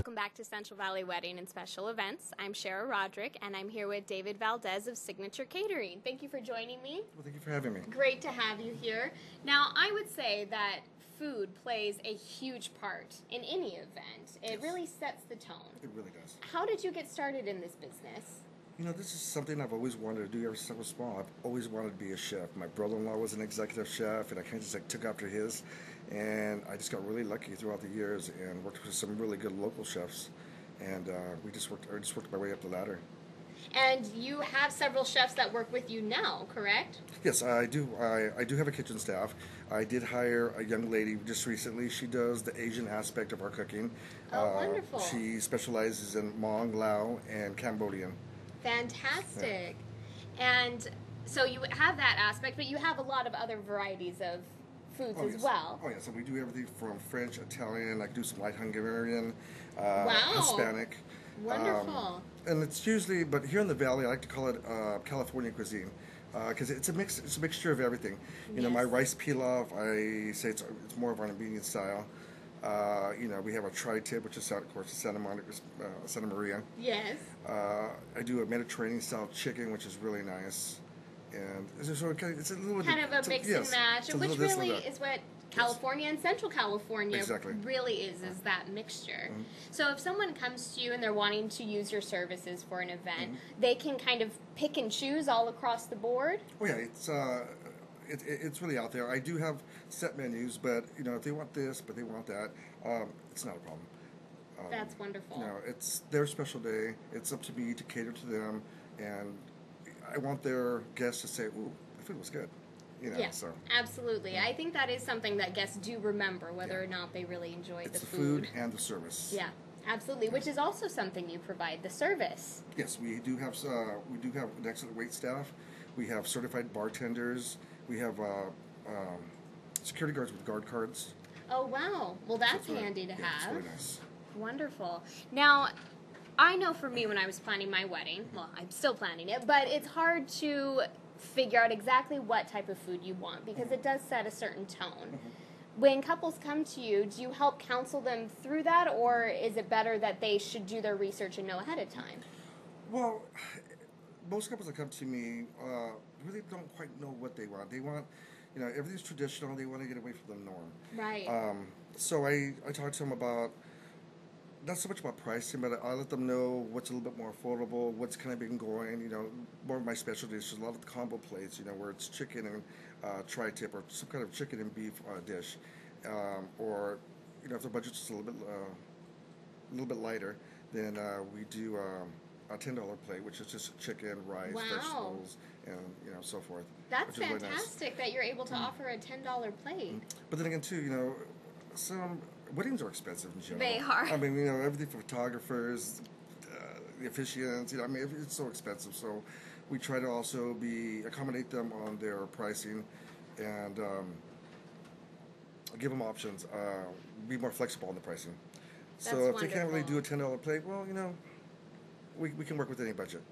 Welcome back to Central Valley Wedding and Special Events. I'm Shara Roderick, and I'm here with David Valdez of Signature Catering. Thank you for joining me. Well, thank you for having me. Great to have you here. Now, I would say that food plays a huge part in any event. It really sets the tone. It really does. How did you get started in this business? You know, this is something I've always wanted to do ever since I was small. I've always wanted to be a chef. My brother-in-law was an executive chef, and I kind of just took after his. And I just got really lucky throughout the years and worked with some really good local chefs. And I just worked my way up the ladder. And you have several chefs that work with you now, correct? Yes, I do. I do have a kitchen staff. I did hire a young lady just recently. She does the Asian aspect of our cooking. Oh, wonderful. She specializes in Hmong, Lao, and Cambodian. Fantastic. Yeah. And so you have that aspect, but you have a lot of other varieties of foods as well. Oh, yeah. So we do everything from French, Italian, I do some light Hungarian, wow. Hispanic. Wonderful. And it's usually, but here in the Valley, I like to call it California cuisine. Because it's a mixture of everything. You know, my rice pilaf, I say it's more of an Armenian style. You know, we have a tri-tip, which is, of course, Santa Maria. Yes. I do a Mediterranean style chicken, which is really nice. And it's a little kind of a mix and match, which really is what California and Central California really is that mixture. Mm-hmm. So if someone comes to you and they're wanting to use your services for an event, they can kind of pick and choose all across the board? Oh yeah, it's really out there. I do have set menus, but you know, if they want this, but they want that, it's not a problem. That's wonderful. You know, it's their special day. It's up to me to cater to them, and I want their guests to say, "Ooh, the food was good." You know, yeah, so. Absolutely. I think that is something that guests do remember, whether or not they really enjoy the food. It's the food and the service. Yeah, absolutely. Which is also something you provide, the service. Yes, we do have an excellent wait staff. We have certified bartenders. We have security guards with guard cards. Oh wow! Well, that's handy to have. It's really nice. Wonderful. Now, I know for me when I was planning my wedding, well, I'm still planning it, but it's hard to figure out exactly what type of food you want because it does set a certain tone. When couples come to you, do you help counsel them through that, or is it better that they should do their research and know ahead of time? Well, most couples that come to me really don't quite know what they want. They want, you know, everything's traditional. They want to get away from the norm. Right. So I talk to them about, not so much about pricing, but I let them know what's a little bit more affordable, what's kind of been going, you know, more of my specialty is a lot of the combo plates, you know, where it's chicken and tri-tip or some kind of chicken and beef dish. Or, you know, if the budget's just a little bit lighter, then we do a $10 plate, which is just chicken, rice, vegetables, and, you know, so forth. That's fantastic really nice. That you're able to offer a $10 plate. But then again, too, you know, some weddings are expensive in general. They are. I mean, you know, everything for photographers, the officiants, you know, I mean, it's so expensive. So we try to also accommodate them on their pricing and give them options, be more flexible on the pricing. That's so if wonderful. they can't really do a $10 plate, well, you know, we can work with any budget.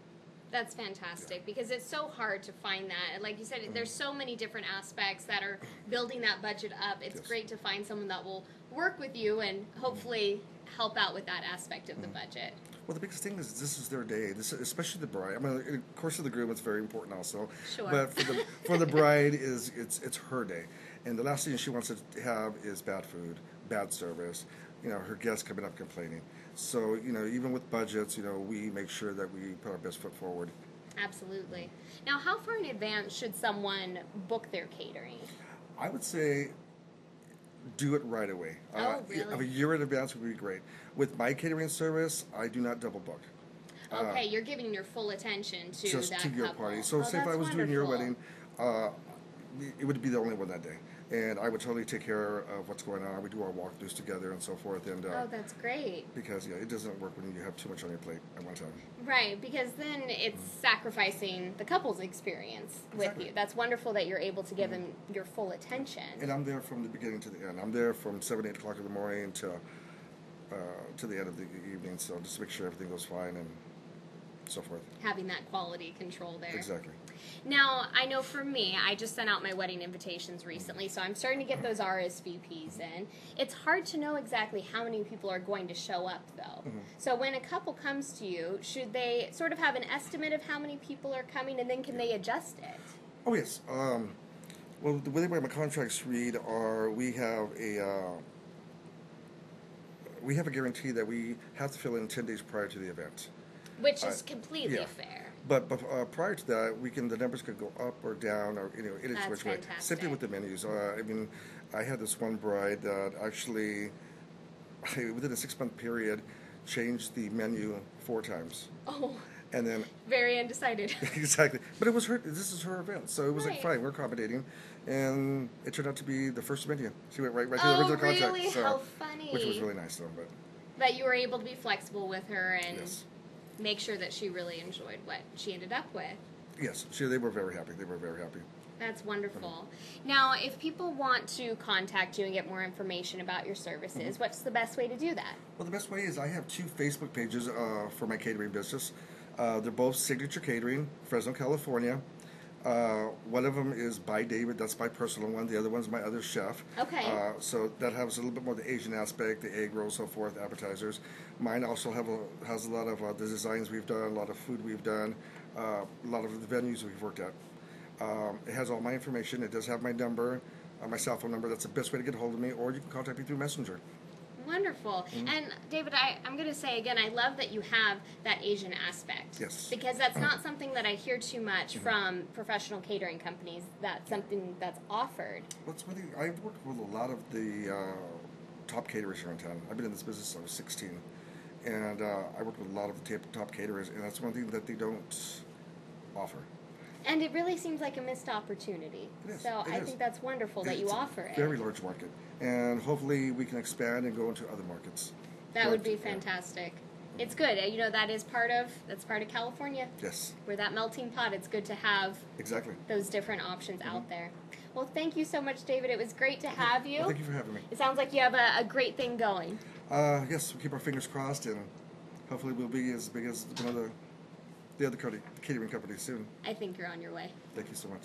That's fantastic because it's so hard to find that. And like you said, there's so many different aspects that are building that budget up. It's great to find someone that will work with you and hopefully help out with that aspect of the budget. Well, the biggest thing is this is their day. This, especially the bride. I mean, of course, for the groom, it's very important also. Sure. But for the bride, it's her day, and the last thing she wants to have is bad food, bad service. You know, her guests coming up complaining. So, you know, even with budgets, you know, we make sure that we put our best foot forward. Absolutely. Now, how far in advance should someone book their catering? I would say do it right away. Oh, really? A year in advance would be great. With my catering service, I do not double book. Okay, you're giving your full attention to just that to your couple. party. So, say if I was doing your wedding, it would be the only one that day. And I would totally take care of what's going on. We do our walkthroughs together and so forth. And oh, that's great. Because, yeah, it doesn't work when you have too much on your plate at one time. Right, because then it's sacrificing the couple's experience with you. That's wonderful that you're able to give them your full attention. And I'm there from the beginning to the end. I'm there from 7, 8 o'clock in the morning to the end of the evening. So just to make sure everything goes fine and so forth. Having that quality control there. Exactly. Now, I know for me, I just sent out my wedding invitations recently, so I'm starting to get those RSVPs in. It's hard to know exactly how many people are going to show up, though. So when a couple comes to you, should they sort of have an estimate of how many people are coming, and then can they adjust it? Oh, yes. Well, the way my contracts read are we have a guarantee that we have to fill in 10 days prior to the event. Which is completely yeah. fair. But prior to that, the numbers could go up or down, or it is That's which way. fantastic. Simply with the menus. I mean, I had this one bride that actually, within a 6-month period, changed the menu 4 times. Oh. And then Very undecided. exactly, but it was her. This is her event, so it was like Right. fine. We're accommodating, and it turned out to be the first menu. She went right to the original contract. Really? So, How funny. which was really nice though. But That you were able to be flexible with her and yes, make sure that she really enjoyed what she ended up with. yes, they were very happy. They were very happy. That's wonderful. Now, if people want to contact you and get more information about your services, what's the best way to do that? Well, the best way is I have 2 Facebook pages for my catering business. They're both Signature Catering, Fresno, California. One of them is by David. That's my personal one. The other one's my other chef. Okay. So that has a little bit more the Asian aspect, the egg rolls, so forth, appetizers. Mine also has a lot of the designs we've done, a lot of food we've done, a lot of the venues we've worked at. It has all my information. It does have my number, my cell phone number. That's the best way to get a hold of me, or you can contact me through Messenger. Wonderful. And David, I'm going to say again, I love that you have that Asian aspect. Yes. Because that's not something that I hear too much from professional catering companies. That's something that's offered. Well, it's really, I've worked with a lot of the top caterers here in town. I've been in this business since I was 16. And I worked with a lot of the top caterers, and that's one thing that they don't offer. And it really seems like a missed opportunity. It is. So I think that's wonderful that you It's offer a it. very large market. And hopefully we can expand and go into other markets. That would be fantastic. It's good. You know, that's part of California. Yes. We're that melting pot. It's good to have Exactly. those different options out there. Well, thank you so much, David. It was great to have you. Well, thank you for having me. It sounds like you have a great thing going. Yes, we'll keep our fingers crossed, and hopefully we'll be as big as one of the other catering companies soon. I think you're on your way. Thank you so much.